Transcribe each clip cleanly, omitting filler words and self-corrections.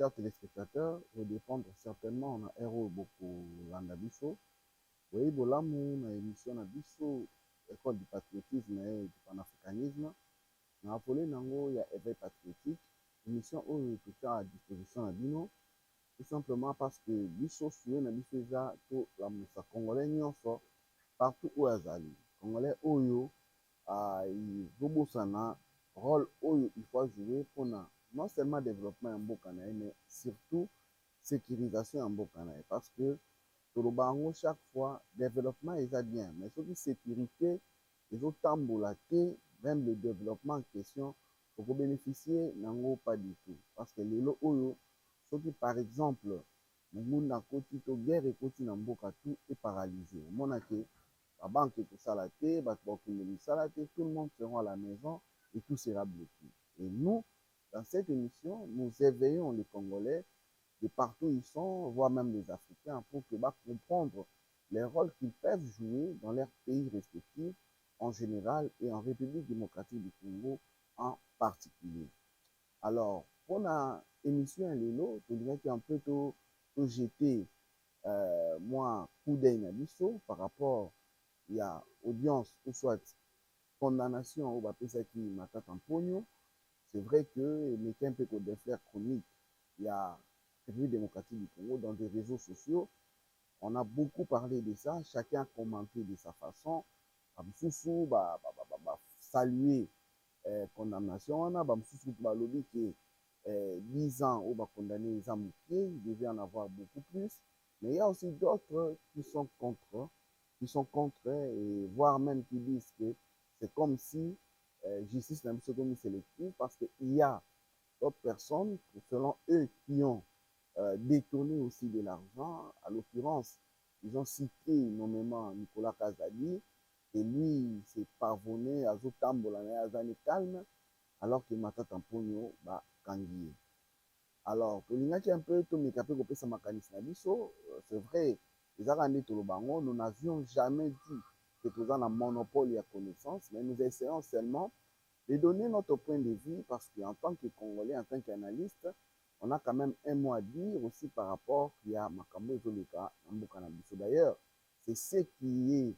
chers téléspectateurs, redépendre certainement na héros beaucoup landa biso. Oui, bolamu na émission na biso école du patriotisme et du panafricanisme. Na appelé nango ya éveil patriotique. Émission oyo tout à disposition na bino. Tout simplement parce que biso suye na biso eza to la musa congolais nyonso partout où azali. Congolais oyo izobosana rôle oyo il faut jouer pour non seulement développement ya mboka na ye mais surtout sécurisation ya mboka na ye parce que toloba yango chaque fois développement eza bien mais soki sécurité ezotambola te même le développement en question okobénéficie nango pas du tout parce que lelo oyo soki par exemple mongunda akoti to guerre ekoti na mboka tout eparalyse omonake babanke ekosala te bato bakokende misala te tout le monde sera à la maison et tout sera bloqué. Et nous, dans cette émission, nous éveillons les Congolais de partout où ils sont, voire même les Africains, pour que comprendre les rôles qu'ils peuvent jouer dans leurs pays respectifs en général et en République démocratique du Congo en particulier. Alors, pour la émission Lélo, je dirais qu'il y a un peu tout jeter moi coup d'œil na biso par rapport il y a audience ou soit condamnation au bapesaki Matata Mponyo. C'est vrai que mais un peu de faire chronique, il y a République démocratique du Congo dans des réseaux sociaux. On a beaucoup parlé de ça, chacun a commenté de sa façon. Bamsusu saluer condamnation, on a Bamsusu balobi que 10 ans où condamné les amoukiers, il devait en avoir beaucoup plus. Mais il y a aussi d'autres qui sont contre et voire même qui disent que c'est comme si justice n'a pas été sélective parce qu'il y a d'autres personnes, selon eux, qui ont détourné aussi de l'argent. À l'occurrence, ils ont cité nommément Nicolas Kazali et lui s'est parvenu à Zotambola Azani calme alors que Matata Mponyo kangiye. Alors, tolingaki un peu tomeka pe kopesa makanisi na biso, c'est vrai, ezaka nde tolobango, nous n'avions jamais dit que nous avons un monopole de connaissance, mais nous essayons seulement de donner notre point de vue parce qu'en tant que Congolais, en tant qu'analyste, on a quand même un mot à dire aussi par rapport à Makambo Zoleka Mboka na biso. D'ailleurs, c'est ce qui est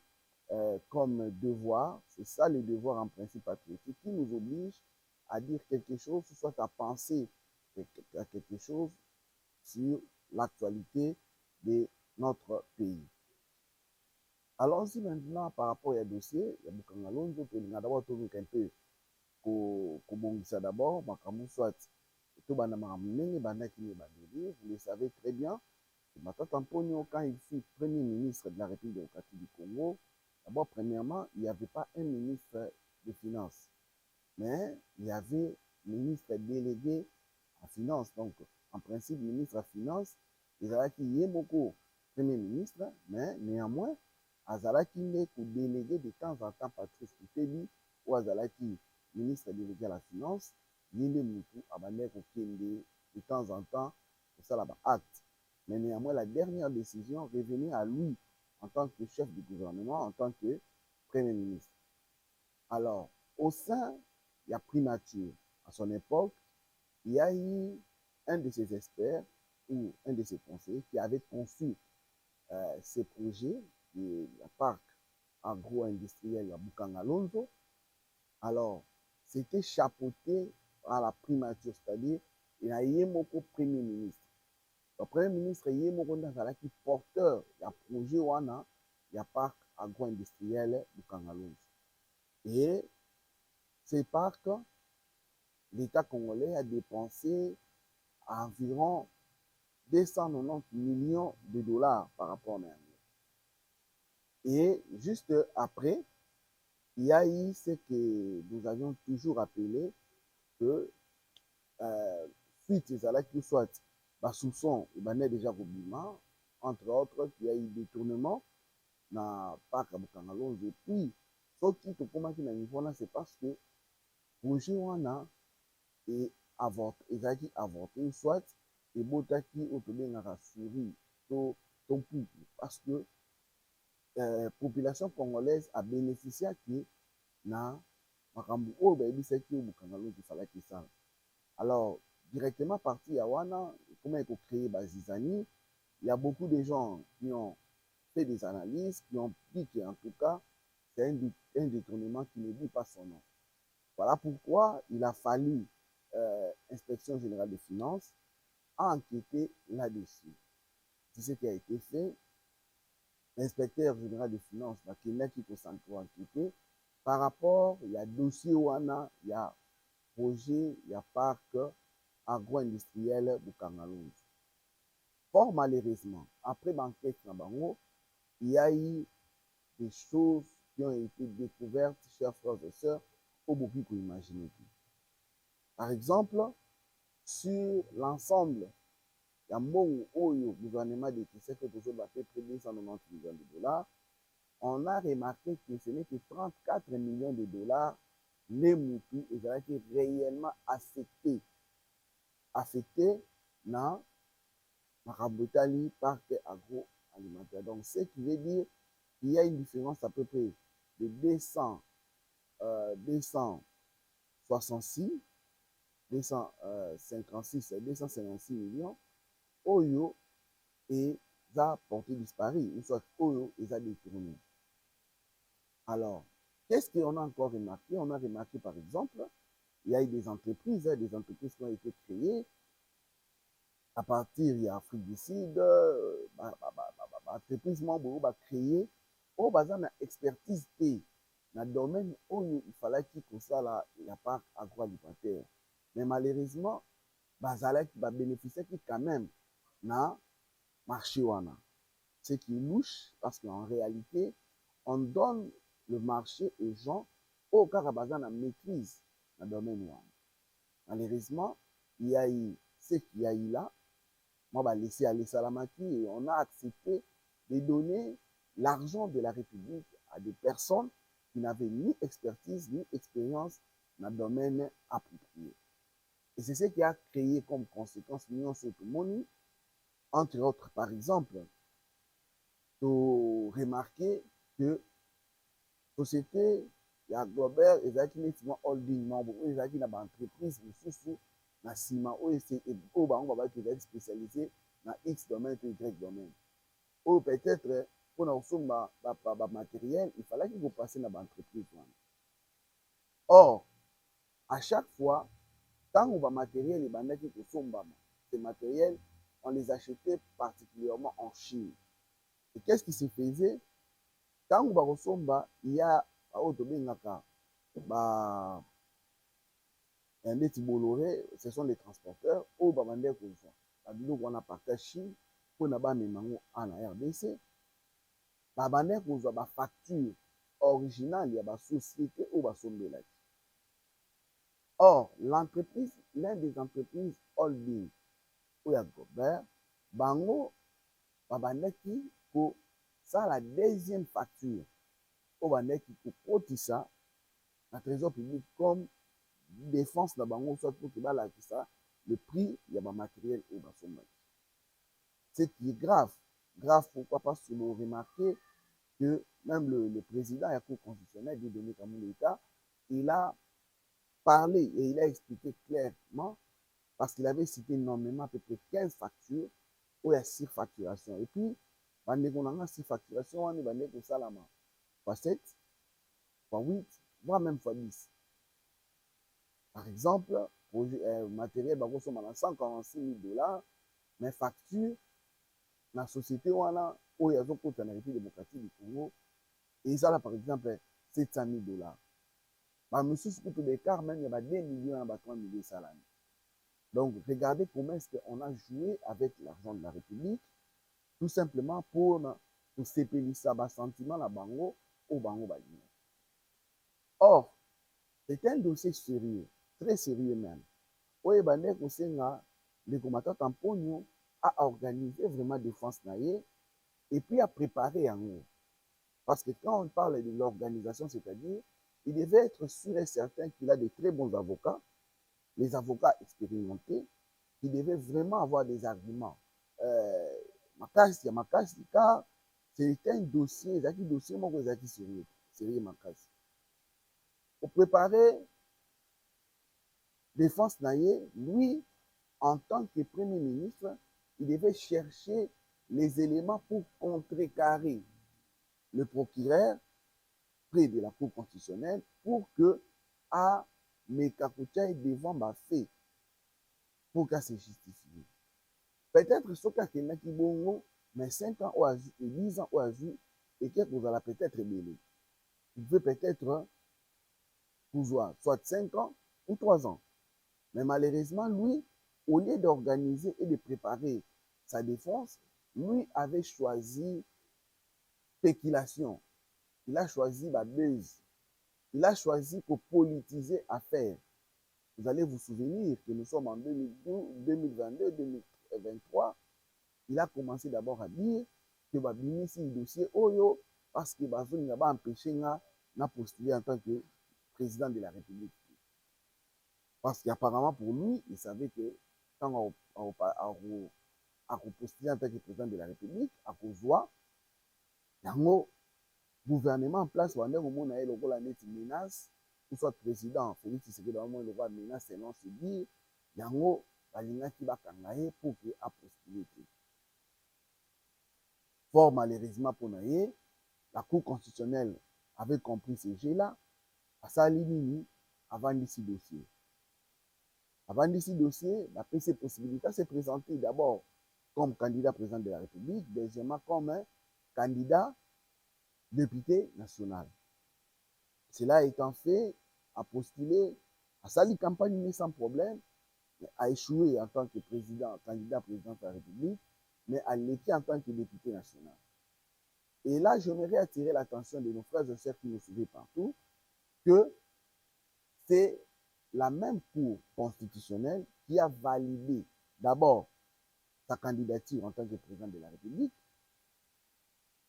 comme devoir, c'est ça le devoir en principe patriotique qui nous oblige à dire quelque chose, soit à penser à quelque chose sur l'actualité de notre pays. Allons-y maintenant par rapport à dossier, il y a beaucoup de choses que nous avons un peu kobongisa d'abord, makambo soit tout vous le savez très bien, Matata Mponyo, quand il fut premier ministre de la République démocratique du Congo, d'abord, premièrement, il n'y avait pas un ministre des Finances, mais il y avait ministre délégué à Finances. Donc, en principe, ministre à Finances, il y a qui y est beaucoup premier ministre, mais néanmoins, Azalaki n'est que délégué de temps en temps Patrice Koutebi, ou Azalaki ministre délégué à la Finance, Yende Moutou, Abanek Okende, de temps en temps, pour ça là-bas, acte. Mais néanmoins, la dernière décision revenait à lui en tant que chef du gouvernement, en tant que premier ministre. Alors, au sein, il y a primature. À son époque, il y a eu un de ses experts ou un de ses conseillers qui avait conçu ces projets de la parc agro-industriel à Bukangalonzo. Alors, c'était chapeauté par la primature, c'est-à-dire il y a eu un premier ministre. Le premier ministre est un porteur de projet wana ya parc agro-industriel Bukangalonzo. Et ces parcs, l'État congolais a dépensé environ 290 millions de dollars par rapport à l'année. Et juste après, il y a eu ce que nous avions toujours appelé que suite à la qui soit soupçon, il y a déjà Robima, entre autres, il y a eu détournement dans le parc à Bukangalonzo. Et puis, ce qui te comment qui niveau là, c'est parce que projet wana est avorté, ils avorté, soit et botaki autobé na rasuri to parce que population congolaise a bénéficié qui na makambu o ba ebisaki o Bukangalonzo falaki ça. Alors directement parti à Wana, comment il faut créer Bazizani. Il y a beaucoup de gens qui ont fait des analyses, qui ont dit qu'en tout cas, c'est un détournement qui ne dit pas son nom. Voilà pourquoi il a fallu Inspection générale des finances enquêter là-dessus. C'est ce qui a été fait. L'inspecteur général des finances, qui est enquêté par rapport, il y a dossier Wana, il y a projet, il y a parc agro-industriel Bukangalonze. Or, malheureusement, après l'enquête Nabango, il y a eu des choses qui ont été découvertes, chers frères et sœurs, au beaucoup qu'on imagine. Par exemple, sur l'ensemble, il y a un le gouvernement détecté que toujours près de 290 millions de dollars. On a remarqué que ce n'est que 34 millions de dollars les moutous étaient réellement affectés dans Marabotali parc agroalimentaire. Donc, ce qui veut dire qu'il y a une différence à peu près de 266, 256, 256 millions Oyo et a porté disparu, ou soit Oyo et a détourné. Alors, qu'est-ce qu'on a encore remarqué? On a remarqué par exemple, il y a eu des entreprises qui ont été créées à partir de l'Afrique du Sud, entreprise membre va créer au bazar na expertise T dans le domaine où il fallait qu'il ça la part agroalimentaire. Mais malheureusement, bazala qui va bénéficier qui quand même na marché wana. Ce qui est louche parce qu'en réalité, on donne le marché aux gens au cas où bazar na maîtrise dans le domaine wana. Malheureusement, il y a eu ce qu'il y a eu là. Moi, je vais laisser aller Salamaki et on a accepté de donner l'argent de la République à des personnes qui n'avaient ni expertise ni expérience dans le domaine approprié. Et c'est ce qui a créé comme conséquence l'union sur tout le monde. Entre autres, par exemple, tu remarquer que la société, il y a Global, et il y a holding membre, il y a une entreprise, na ciment oyo bango babaki ezali spécialisé na X domaine to Y domaine oyo peut-être mpona kosomba bamatériel il fallait que kopase na baentreprise wana. Or à chaque fois ntango bamatériel ebandaki kosombama ces matériels on les achetait particulièrement en Chine. Et qu'est-ce qui se faisait? Ntango bakosomba il y a oyo tobengaka neti Bolloré, ce sont les transporteurs oyo babandaki kozwa babiloko wana partage Chine mpona bamema yango ana RDC, babandaki kozwa bafacture originale ya basociété oyo basombelaki. Or l'entreprise, l'un des entreprises holding oyo ya Gobert, bango babandaki kosala deuxième facture oyo bandaki kokotisa na trésor public comme défense na bango soit pour que balakisa le prix ya bamatériel oyo basombaki. Ce qui est grave pourquoi? Parce que vous remarquez que même le président de la Cour constitutionnelle de Denis Kamou-L'État, il a parlé et il a expliqué clairement parce qu'il avait cité nommément à peu près 15 factures où il y a 6 facturations. Et puis, on a 6 facturations, on a salama fois 7, fois 8, voire même fois 10. Par exemple, matériel, on a 146 000 $, mais facture, la société, où il y a la République démocratique du Congo, et ça, là, par exemple, 700 000 $. Bah, monsieur, ce que l'écart, même, il y a 2 millions, 3 millions de salaires. Donc, regardez comment est-ce qu'on a joué avec l'argent de la République, tout simplement pour s'épeler ça, sentiment, la bango, au bango, bango. Or, c'est un dossier sérieux, très sérieux même. Oye bandeko kosenga ndeko Matata Mponyo a organisé vraiment défense naie et puis à préparer yango. Parce que quand on parle de l'organisation, c'est-à-dire, il devait être sûr et certain qu'il a de très bons avocats, les avocats expérimentés, qui devaient vraiment avoir des arguments. Makasi, car c'est un dossier, moi, sérieux Makasi. Pour préparer défense naie, lui, en tant que Premier ministre, il devait chercher les éléments pour contrecarrer le procureur près de la Cour constitutionnelle pour que à Mekakucha devant ma fait pour qu'à se justifier. Peut-être ce cas qui est bon, mais 5 ans ou 10 ans ou et que vous allez peut-être mêler. Vous pouvez peut-être pouvoir soit 5 ans ou 3 ans. Mais malheureusement, lui, au lieu d'organiser et de préparer sa défense, lui avait choisi spéculation. Il a choisi la buzz. Il a choisi pour politiser affaire. Vous allez vous souvenir que nous sommes en 2022, 2023. Il a commencé d'abord à dire que va venir ici le dossier Oyo parce que Bazoum n'a pas empêché de postuler en tant que président de la République. Parce qu'apparemment pour lui, il savait que quand on postuler en tant que président de la République, à cause de le gouvernement en place, on a une menace, ou soit président, Félix Tshisekedi, on a une menace, selon se dire, yango balingaki bakangaye pour que a postuler. Fort malheureusement pour nous, la Cour constitutionnelle avait compris ce jeu-là, à sa ligne avant d'ici dossier. Avant d'ici dossier, la PC possibilité s'est présentée d'abord comme candidat président de la République, deuxièmement comme candidat député national. Cela étant fait, a postulé, a sali campagne sans problème, mais a échoué en tant que président, candidat président de la République, mais a l'été en tant que député national. Et là, j'aimerais attirer l'attention de nos frères et sœurs qui nous suivent partout, que c'est la même Cour constitutionnelle qui a validé d'abord sa candidature en tant que président de la République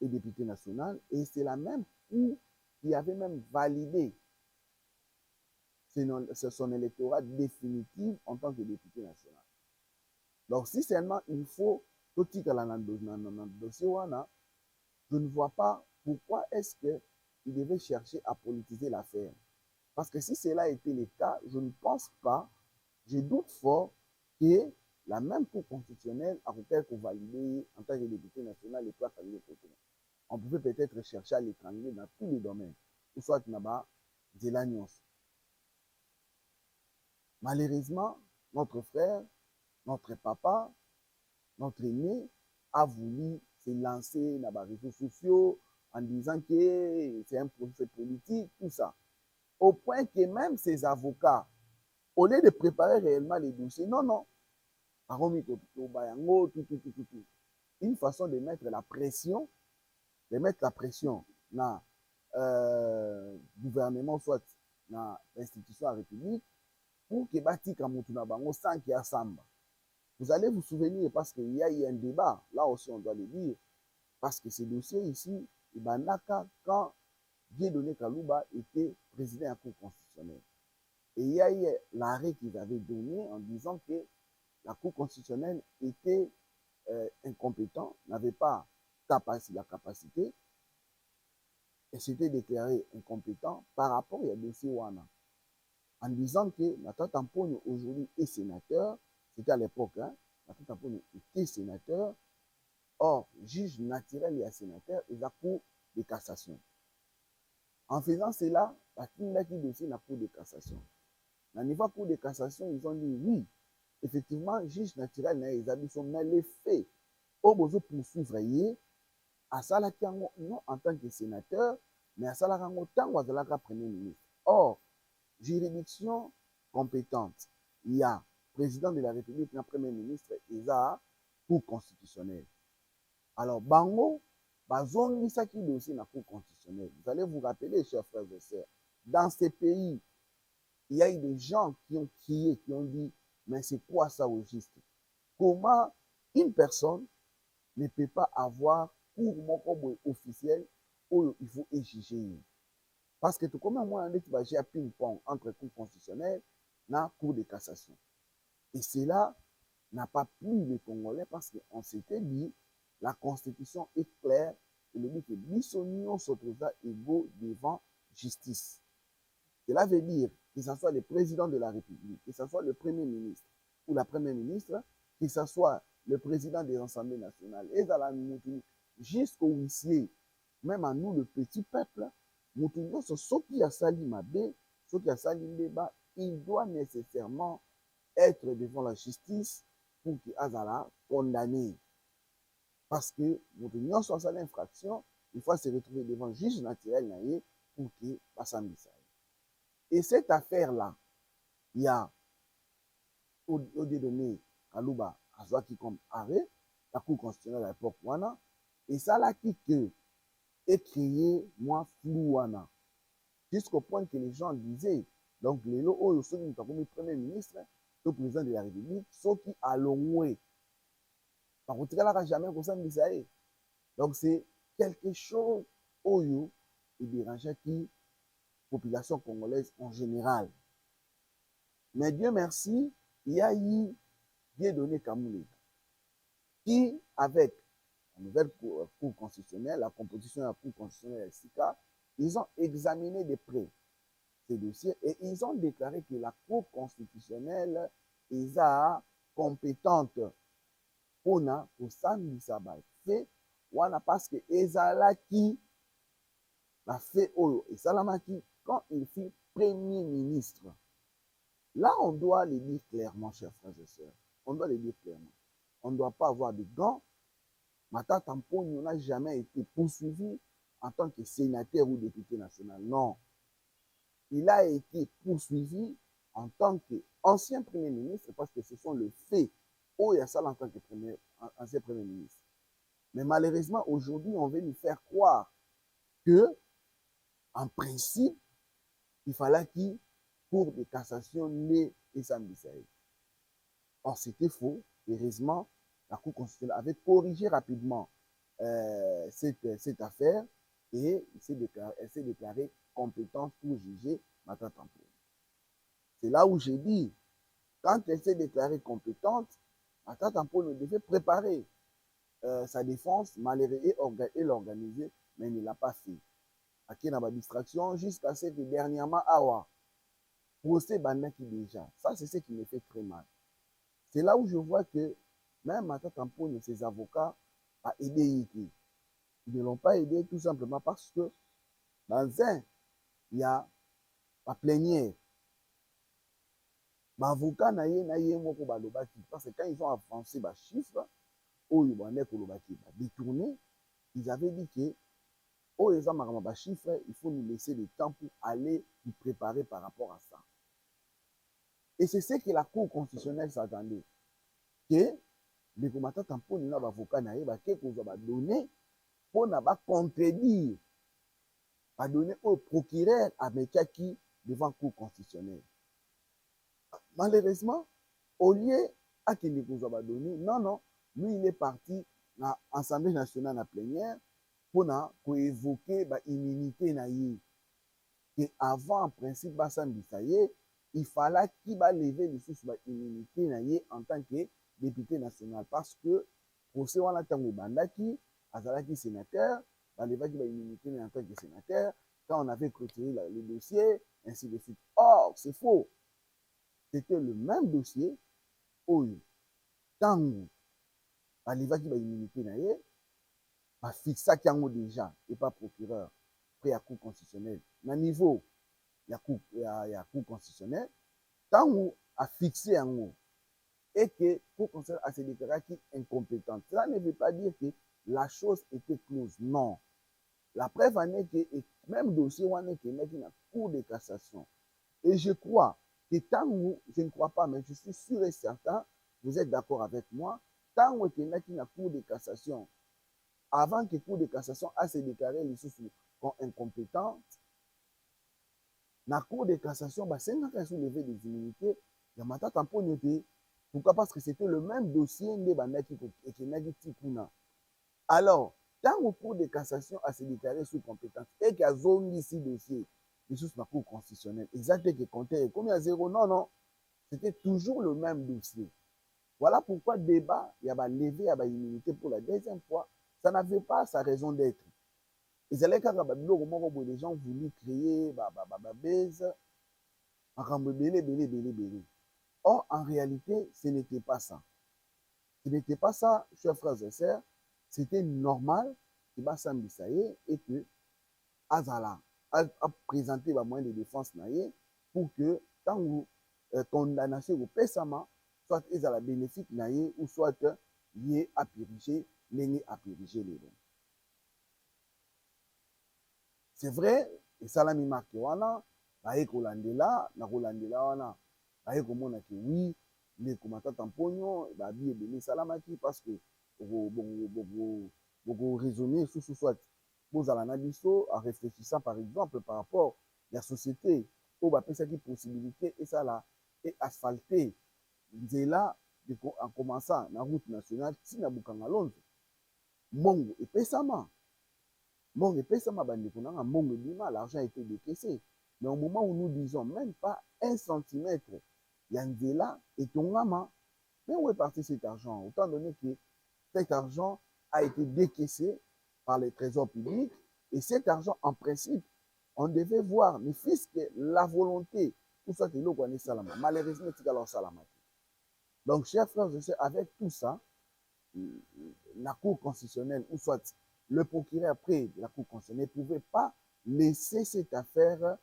et député national, et c'est la même Cour qui avait même validé son électorat définitif en tant que député national. Donc, si seulement il faut tout titre dans le dossier, je ne vois pas pourquoi est-ce qu'il devait chercher à politiser l'affaire. Parce que si cela était le cas, je ne pense pas, je doute fort que la même Cour constitutionnelle a peut-être validé en tant que député national les trois candidats. On pouvait peut-être chercher à l'étranger dans tous les domaines, ou soit là-bas, de l'agence. Malheureusement, notre frère, notre papa, notre aîné a voulu se lancer dans les réseaux sociaux en disant que c'est un procès politique, tout ça. Au point que même ses avocats, au lieu de préparer réellement les dossiers, non. Une façon de mettre la pression dans le gouvernement, soit dans l'institution de la République, pour que Batika Moutouna Bango sans qu'il y ait Samba. Vous allez vous souvenir parce qu'il y a eu un débat, là aussi on doit le dire, parce que ces dossiers ici, quand Dieudonné Kalouba était président de la Cour constitutionnelle. Et il y a eu l'arrêt qu'ils avaient donné en disant que la Cour constitutionnelle était incompétente, n'avait pas la capacité, et s'était déclaré incompétent par rapport à dossier Wana. En disant que Nathan Tampogne aujourd'hui est sénateur, c'était à l'époque, Nathan Tampogne était sénateur, or, juge naturel et sénateur, et la Cour de cassation. En faisant cela, il a qui dossier la Cour de cassation. Dans le niveau Cour de cassation, ils ont dit oui, effectivement, juge naturel et les habits sont mais les faits. Au besoin poursuivre, à Salakango, non en tant que sénateur, mais à Salakango, tant que premier ministre. Or, juridiction compétente, il y a président de la République, le premier ministre, et il y a Cour constitutionnelle. Alors, Bango, Bazongi, ça qui est aussi la Cour constitutionnelle. Vous allez vous rappeler, chers frères et sœurs, dans ces pays, il y a eu des gens qui ont crié, qui ont dit, mais c'est quoi ça au juste? Comment une personne ne peut pas avoir cours officiel où il faut exiger? Parce que tout comme moi, on dit que j'ai un ping-pong entre Cour constitutionnelle et Cour de cassation. Et cela n'a pas plu les Congolais parce qu'on s'était dit, la Constitution est claire, et le dit que l'union se trouve égaux devant justice. Cela veut dire que ce soit le président de la République, que ce soit le Premier ministre, ou la première ministre, que ce soit le président des assemblées nationales, et dans la jusqu'au huissier, même à nous, le petit peuple, ceux qui a sali mabe, ceux qui a sali mbeba, il doit nécessairement être devant la justice pour qu'il azala condamné. Parce que nous sommes à l'infraction, il faut se retrouver devant le juge naturel pour qu'il passe un message. Et cette affaire-là, il y a au donné Kalouba Azwaki comme arrêt, la Cour constitutionnelle à l'époque, et ça là qui est créé moins flou, jusqu'au point que les gens disaient, donc les lots, oh, ceux qui ont premier ministre, le président de la République, ceux qui allongent, par contre, il n'a jamais comme ça, donc c'est quelque chose, Oyo, et dérangeait qui population congolaise en général. Mais Dieu merci, il y a eu Dieudonné Kamoulé, qui, avec la nouvelle Cour constitutionnelle, la composition de la Cour constitutionnelle SICA, ils ont examiné de près ces dossiers et ils ont déclaré que la Cour constitutionnelle est compétente pour kosambisa bafe wana parce que ezalaki bafe oyo esalamaki quand il fut premier ministre. Là, on doit le dire clairement, chers frères et sœurs. On doit le dire clairement. On ne doit pas avoir de gants. Matata Mponi n'a jamais été poursuivi en tant que sénateur ou député national. Non. Il a été poursuivi en tant qu'ancien premier ministre parce que ce sont les faits où il y a ça en tant que ancien premier ministre. Mais malheureusement, aujourd'hui, on veut nous faire croire que, en principe, il fallait qu'il Cour de cassation né et Sambisaï. Or, c'était faux. Heureusement, la Cour constitutionnelle avait corrigé rapidement cette affaire et elle s'est déclarée compétente pour juger Matata Mponi. C'est là où j'ai dit, quand elle s'est déclarée compétente, Matata Mponi devait préparer sa défense, malheureusement, et l'organiser, mais il ne l'a pas fait. Qui n'a pas distraction jusqu'à ce que dernièrement, procès bandaki déjà. Ça, c'est ce qui me fait très mal. C'est là où je vois que même Matata Mponi, ses avocats, a aidé Yiki. Ils ne l'ont pas aidé tout simplement parce que dans un, il y a la plénière. L'avocat n'a moko balobaki parce que quand ils ont avancé les chiffres, détourné, ils avaient dit que il faut nous laisser le temps pour aller nous préparer par rapport à ça. Et c'est ce que la Cour constitutionnelle s'attendait. Que les Matata Mponi na l'avocat na ba ke ko ba donner pour na ba contredire ba donner au procureur à Mekaki devant Cour constitutionnelle. Malheureusement, au lieu à qu'il ne nous a donné, non, lui il est parti à l'Assemblée nationale na plénière pour évoquer l'immunité na yé. Et avant, en principe, il fallait qu'il va lever l'immunité na yé en tant que député national. Parce que, pour ce moment-là, bandaki, azalaki sénateur, balevaki l'immunité en tant que sénateur, quand on avait clôturé le dossier, ainsi de suite. Or, c'est faux. C'était le même dossier, oyo, tango, balevaki l'immunité na yé, fixaki yango déjà, et pas procureur, près à Cour constitutionnelle. Na niveau, il y a Cour constitutionnelle, tango a fixé yango, et que Cour constitutionnelle a se déclaré incompétente. Cela ne veut pas dire que la chose était close. Non. La preuve en est que même dossier, on est qu'il y a une Cour de cassation. Et je crois que tango, je ne crois pas, mais je suis sûr et certain, vous êtes d'accord avec moi, tango qu'il y a une Cour de cassation, avant que la Cour de cassation a se déclaré les choses comme incompétentes, la Cour de cassation, c'est une affaire soulever des immunités. Il y a Matata Mponi. Pourquoi? Parce que c'était le même dossier de Bandaki et qui n'a pas. Alors, tant la Cour de cassation a se déclaré sous compétence et qu'il y a zone ici dossier, les choses la Cour constitutionnelle, exactement que comptait combien à zéro? Non. C'était toujours le même dossier. Voilà pourquoi débat, il y a levé, il y a immunité pour la deuxième fois. Ça n'avait pas sa raison d'être. Ils allaient quand les gens voulaient créer base, belé. Or, en réalité, ce n'était pas ça. Ce n'était pas ça, chers frères et sœurs. C'était normal que Bassam Bissaye et que Azala a présenté le moyen de défense pour que tant que condamnation au Pessama soit Azala bénéfique ou soit lié à piriger, l'ennemi à piriger les gens. C'est vrai, et Salami Makiwana, baye kolandela, na kolandela wana, baye komona que oui, les commentateurs tamponyo, babi ebele salamaki parce que beaucoup raisonner sous soit vous allez analyser en réfléchissant par exemple par rapport à la société où va penser qui possibilité et ça là et asphalter là en commençant la route nationale si na bukanga lonzo mongo et pesama mongo et pesama bande konanga mongo bima l'argent a été décaissé mais au moment où nous disons même pas 1 centimètre yanzela et tongama mais où est parti cet argent autant donné que cet argent a été décaissé par les trésors publics et cet argent, en principe, on devait voir, mais puisque la volonté, tout ça, c'est l'eau salama. Malheureusement, c'est alors salama. Donc, chers frères et sœurs, avec tout ça, la Cour constitutionnelle, ou soit le procureur près de la Cour constitutionnelle, ne pouvait pas laisser cette affaire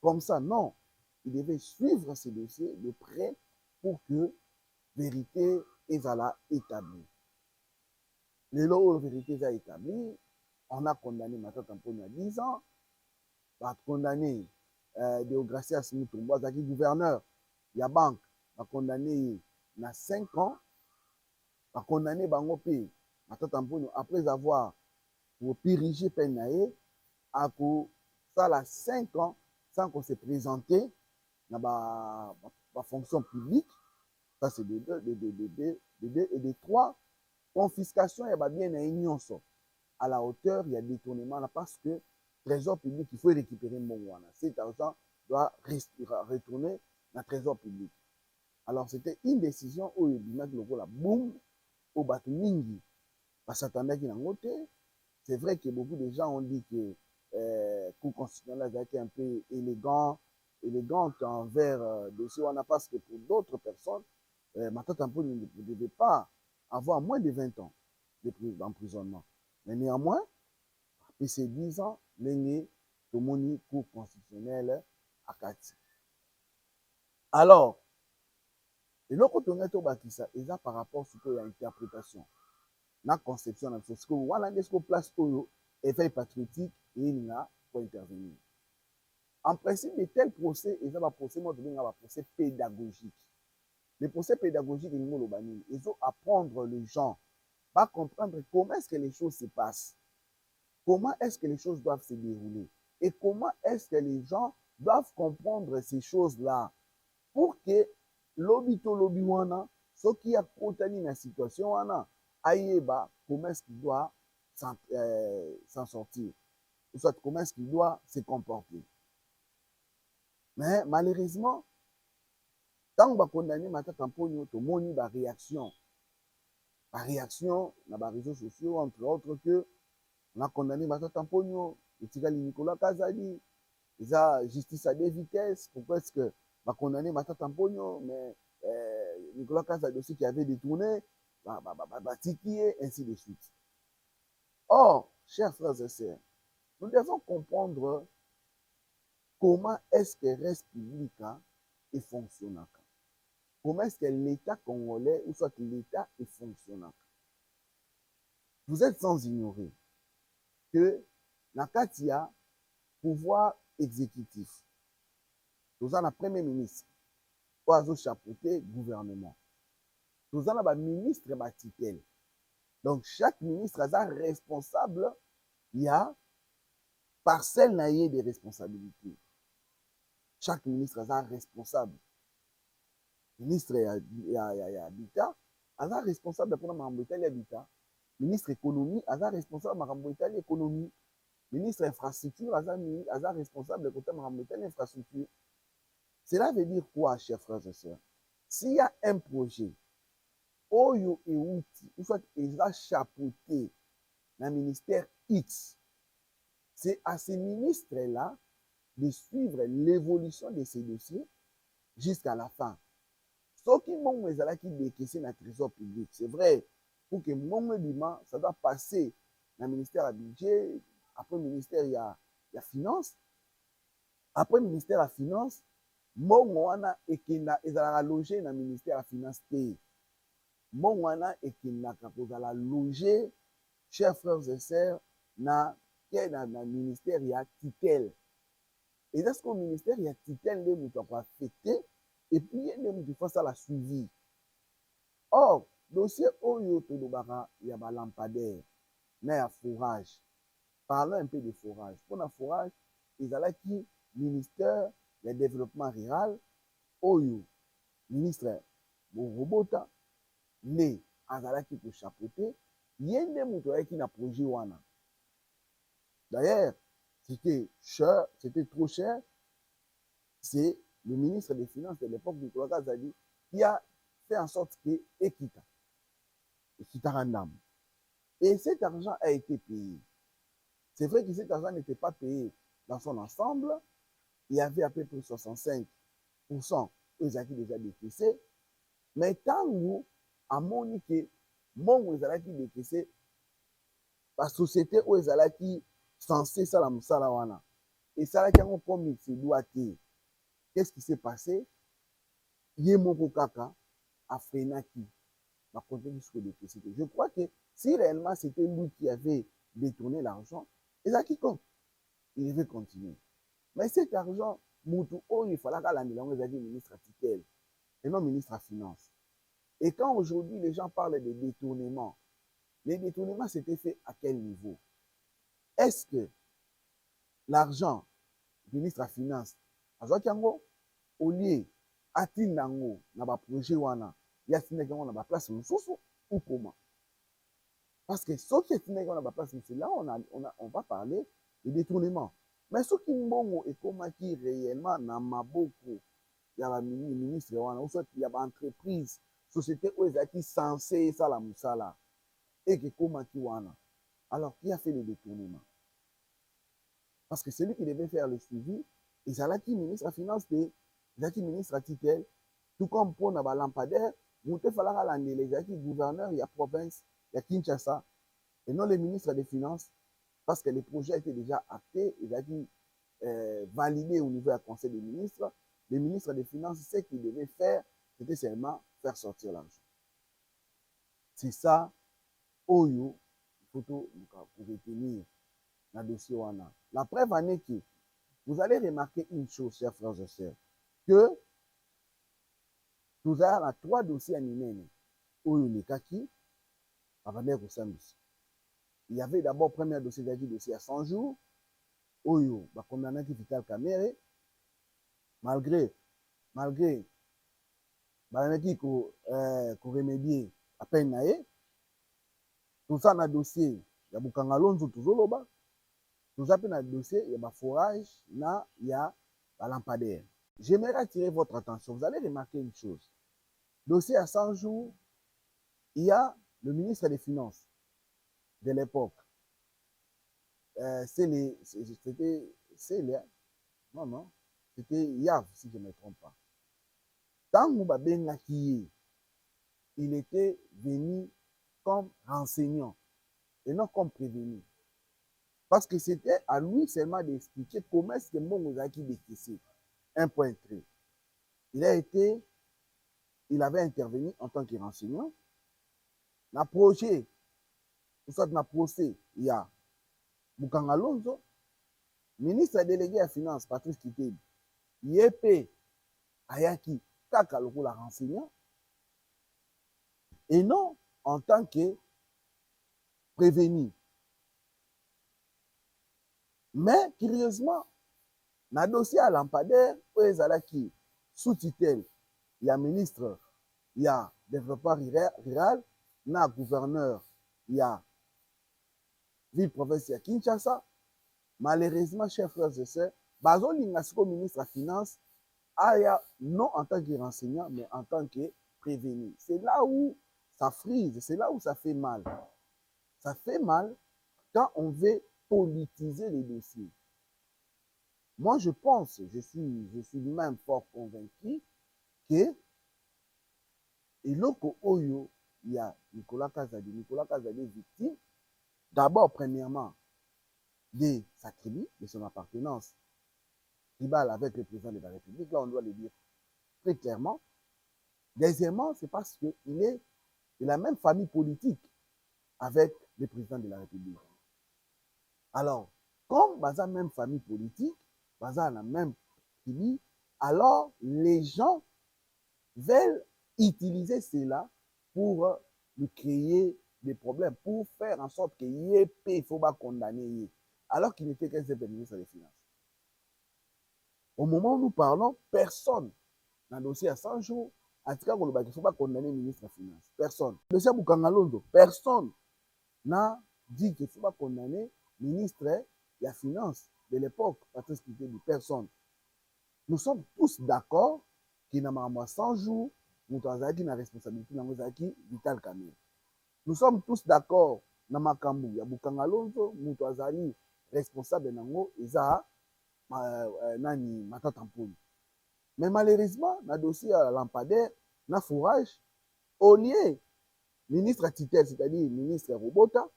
comme ça. Non, il devait suivre ce dossier de près pour que vérité est établie. Les lois de vérité sont établies. On a condamné Matata Mponi à 10 ans. On a condamné Deogracias Mutombo, qui est gouverneur de la banque. On a condamné à 5 ans. On a condamné Bangopi Matata Mponi après avoir dirigé Penae à ça 5 ans sans qu'on se présente dans la fonction publique. Ça, c'est de 2 et de 3. Confiscation, il y a bien une union. À la hauteur, il y a détournement là parce que trésor public, il faut récupérer mon wana. Cet argent doit retourner dans le trésor public. Alors, c'était une décision où il y a la boum, au Batumingi, parce qu'attendait qu'il en ôté. C'est vrai que beaucoup de gens ont dit que le Cour constitutionnelle a été un peu élégante envers dossier wana parce que pour d'autres personnes, Matata Mponi ne devait pas avoir moins de 20 ans d'emprisonnement. Mais néanmoins, après ces 10 ans, l'ennemi Tomoni Cour constitutionnelle à Kati. Alors, et l'autre Bakisa, et ça par rapport à ce qu'il y a interprétation, la conception, la chose que voilà, est-ce qu'on place au effet patriotique et il n'a pas intervenir. En principe, de tels procès, ils ont un procès, moi, un procès pédagogique. Les procès pédagogiques, ils ont apprendre les gens à comprendre comment est-ce que les choses se passent. Comment est-ce que les choses doivent se dérouler et comment est-ce que les gens doivent comprendre ces choses-là pour que l'obito l'obiwana, ce qui a contenu la situation, aïeba, comment est-ce qu'il doit s'en sortir, ou soit comment est-ce qu'il doit se comporter. Mais malheureusement, tant qu'on a condamné Matata Mponi, tout le monde a réaction. La réaction dans les réseaux sociaux, entre autres, que on a condamné Matata Mponi, et Nicolas Kazadi, ils ont justice à 2 vitesses. Pourquoi est-ce que on a condamné Matata Mponi, mais Nicolas Kazadi aussi qui avait détourné, Tikié, ainsi de suite. Or, chers frères et sœurs, nous devons comprendre comment est-ce que reste public est fonctionnant. Comment est-ce que l'État congolais, ou soit l'État est fonctionnant. Vous êtes sans ignorer que la Katia, pouvoir exécutif, nous avons le Premier ministre, qui a chapeauté le gouvernement. Nous avons le ministre Batikel. Donc, chaque ministre est responsable, il y a parcelle de responsabilité. Chaque ministre est responsable. Ministre Habitat, est responsable pour la Habitat. Ministre économie, est responsable de l'économie. Ministre infrastructure, est responsable de l'infrastructure. Cela veut dire quoi, chers frères et sœurs? S'il y a un projet, Oyo et Outi, ou soit il a chapeauté le ministère X, c'est à ces ministres-là de suivre l'évolution de ces dossiers jusqu'à la fin. Soki mbongo ezalaki décaissé na trésor public, c'est vrai, pour que mbongo ebima, ça doit passer na ministère ya budget, après ministère ya finance, après ministère ya finance, mbongo wana ekenda ezalaka loge na ministère ya finance te. Mbongo wana ekendaka kozala loge, chers frères et sœurs, na ministère ya tutelle. eza sikoyo ministère ya tutelle nde moto akoafecte epuis ye nde moto efasala suivi. Or dossier oyo tolobaka ya balampadaire na ya forage, parlons un peu de forage. Mpona forage ezalaki ministère ya développement rural oyo ministre Robota nde azalaki kochapeauter, ye nde moto ayaki na projet wana. D'ailleurs, c'était cher, c'était trop cher. C'est le ministre des Finances de l'époque, Nicolas Kazadi, qui a fait en sorte que Ekita Randam. Et cet argent a été payé. C'est vrai que cet argent n'était pas payé dans son ensemble. Il y avait à peu près 65% aux acquis déjà décaissés. Mais tant que à Monique, mon ezalaki décaissé, la société où ezalaki censé ça la musala wana. Et ça là qui a comme il doit être. Qu'est-ce qui s'est passé? Yemoko Kaka a freinaki. Je crois que si réellement c'était lui qui avait détourné l'argent, il devait continuer. Mais cet argent, il fallait qu'il ait ministre à tutelle et non ministre à finance. Et quand aujourd'hui les gens parlent de détournement, les détournements s'étaient faits à quel niveau? Est-ce que l'argent du ministre à finance, au lieu atinango na ba projet wana ya tinango na ba place mususu ou comment? Parce que ce qui est tinango na ba place mususu là on va parler de détournement. Mais ce qui mbongo et comment qui réellement na maboko ya ba ministre wana ou soit ya ba entreprise société où ezaki censé ça la musala et que comment qui wana. Alors qui a fait le détournement? Parce que celui qui devait faire le suivi, ezalaki ministre à finance de ezalaki ministre à tutelle, tout comme pour na lampadaire, moute falaka landela ezalaki gouverneur ya province ya Kinshasa et non le ministre des finances, parce que les projets étaient déjà actés, ezalaki validés au niveau du conseil des ministres. Le ministre des finances, ce qu'il devait faire, c'était seulement faire sortir l'argent. C'est ça, Oyo, photo pour retenir dans le dossier wana. La preuve en est que vous allez remarquer une chose, chers frères et sœurs, que nous avons 3 dossiers animés. Il y avait d'abord le premier dossier, dossier à 100 jours. Oyo, condamné Vital Kamerhe, malgré qu'on remédier à peine naé, tout ça dans le dossier, il y a beaucoup de choses. Tout ça dans le dossier, il y a forage, il y a lampadaire. J'aimerais attirer votre attention. Vous allez remarquer une chose. Dossier à 100 jours, il y a le ministre des Finances de l'époque. C'était Yav, si je ne me trompe pas. Tant que il était venu comme renseignant et non comme prévenu. Parce que c'était à lui seulement d'expliquer comment est-ce que Mbongo Zaki décaissé. Un point très. Il avait intervenu en tant que renseignant. Dans le projet, dans le procès, il y a Bukanga Lonzo, ministre délégué à la finance, Patrice Kitebe, Yepé Ayaki Kaka Lokola renseignant, et non en tant que prévenu. Mais curieusement, dans le dossier à lampadaire, où ils allaient qui sous tutelle, il y a ministre, il y a développement rural, il y a gouverneur, il y a ville province à Kinshasa. Malheureusement, chers frères et sœurs, Bazo Lingasiko, ministre de la Finance, non en tant que renseignant, mais en tant que prévenu. C'est là où ça frise, c'est là où ça fait mal. Ça fait mal quand on veut politiser les dossiers. Moi, je pense, je suis même fort convaincu que Et loko oyo, il y a Nicolas Kazadi. Nicolas Kazadi est victime, d'abord, premièrement, de sa tribu, de son appartenance tribale avec le président de la République. Là, on doit le dire très clairement. Deuxièmement, c'est parce qu'il est de la même famille politique avec le président de la République. Alors, comme dans la même famille politique, dans la même tribu, alors les gens veulent utiliser cela pour lui créer des problèmes, pour faire en sorte qu'il y ait paix, il faut pas condamner, alors qu'il n'était qu'un simple ministre des Finances. Au moment où nous parlons, personne n'a dossier à 100 jours, en tout cas, il ne faut pas condamner le ministre des Finances. Personne. Le dossier Boukangalondo, personne n'a dit qu'il ne faut pas condamner le ministre des Finances de l'époque, Patrice Kitedi, personne. Nous sommes tous d'accord qu'il n'a pas 100 jours, nous avons la responsabilité de Vital Kamerhe. Nous sommes tous d'accord na makambu ya Boukangalondo, nous avons responsable nango eza nani Matata Mponi. Mais malheureusement, dans le dossier à lampadaire, dans le fourrage, au lieu ministre titel, c'est-à-dire ministre Robota,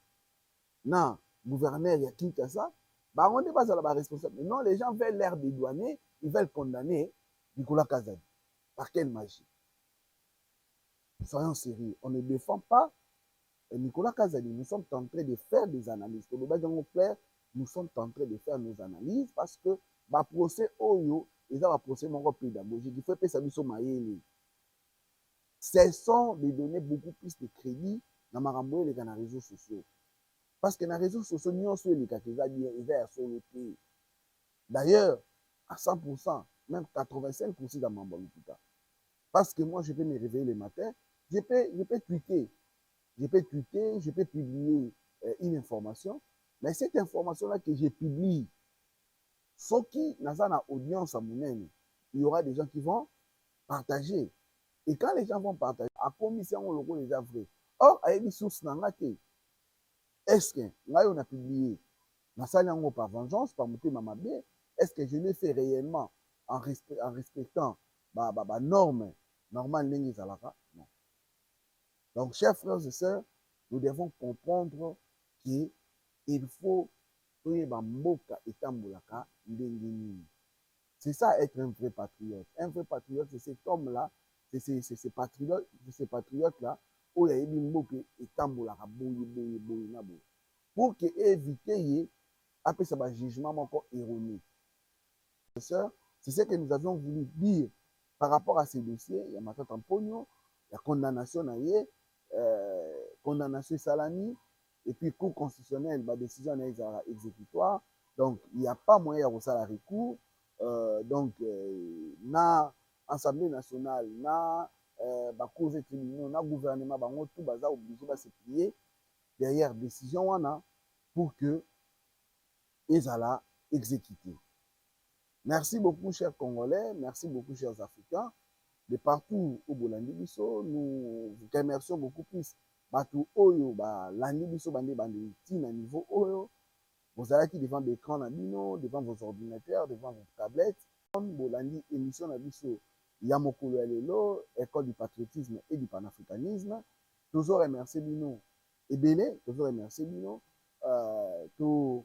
non, gouverneur ya Kinshasa, bah on n'est pas à la responsable. Non, les gens veulent l'air dédouaner, ils veulent condamner Nicolas Kazadi. Par quelle magie? Soyons sérieux, on ne défend pas Nicolas Kazadi. Nous sommes en train de faire des analyses. Nous sommes en train de faire nos analyses parce que le procès Oyo, ils ont un procès pédagogique. Il faut que ça soit maïli. Cessons de donner beaucoup plus de crédit dans les réseaux sociaux. Parce que dans les réseaux sociaux, nous sommes les cas sur le pays. D'ailleurs, à 100%, même 85% dans mon bon. Parce que moi, je peux me réveiller le matin, je peux tweeter. Je peux publier une information, mais cette information-là que je publie, ceux qui n'ont pas d'audience à mon il y aura des gens qui vont partager. Et quand les gens vont partager, à commission, on le les a vrai. Or, il y a des sources dans la tête. Est-ce que, là, on a publié, dans sa langue par vengeance, par monter ma mabé, est-ce que je l'ai fait réellement en respectant les normes normales de Zalaka? Non. Donc, chers frères et sœurs, nous devons comprendre qu'il faut que Mboka etambolaka ndengeni. C'est ça être un vrai patriote. Un vrai patriote, c'est cet homme-là, c'est ces patriotes-là, où il y a une Mboka etambolaka boye na boye. Pour que éviter après ça un jugement encore erroné. C'est ce que nous avions voulu dire par rapport à ces dossiers. Il y a Matata Mponi, il y a condamnation condamnation Salami, et puis cour constitutionnelle, la décision est exécutoire. Donc, il n'y a pas moyen de faire recours. Donc, na Assemblée nationale, na cours et tribunaux, na gouvernement, tout est obligé de se plier derrière décision pour que ils soient exécutés. Merci beaucoup, chers Congolais. Merci beaucoup, chers Africains. De partout au Bolandi Biso, nous vous remercions beaucoup plus. Batou Oyo, Landi Biso, Bandi à niveau Oyo. Vous allez devant l'écran Nabino, devant vos ordinateurs, devant vos tablettes. Bolandi émission Nabiso, Yamokolo Alelo, École du patriotisme et du panafricanisme. Toujours remercier Bino. Et Béné, toujours remercier Bino. Tout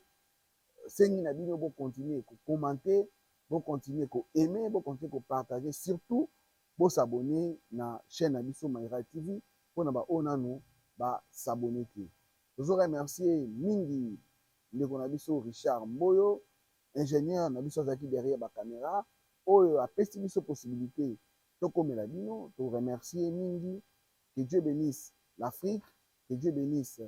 Sengi Nabino, pour continuer à commenter, pour continuer à aimer, pour continuer à partager, surtout pour s'abonner à la chaîne Abisso Maïra TV pour nous s'abonner. Je vous remercie Mingi, le Abisso Richard Mboyo, ingénieur Nabisso Zaki derrière la caméra, qui a pesté la possibilité de comme la bino. Je vous remercie Mingi, que Dieu bénisse l'Afrique, que Dieu bénisse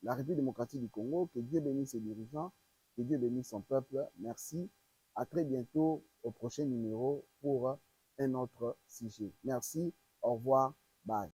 la République démocratique du Congo, que Dieu bénisse ses dirigeants, que Dieu bénisse son peuple. Merci. À très bientôt au prochain numéro pour un autre sujet. Merci. Au revoir. Bye.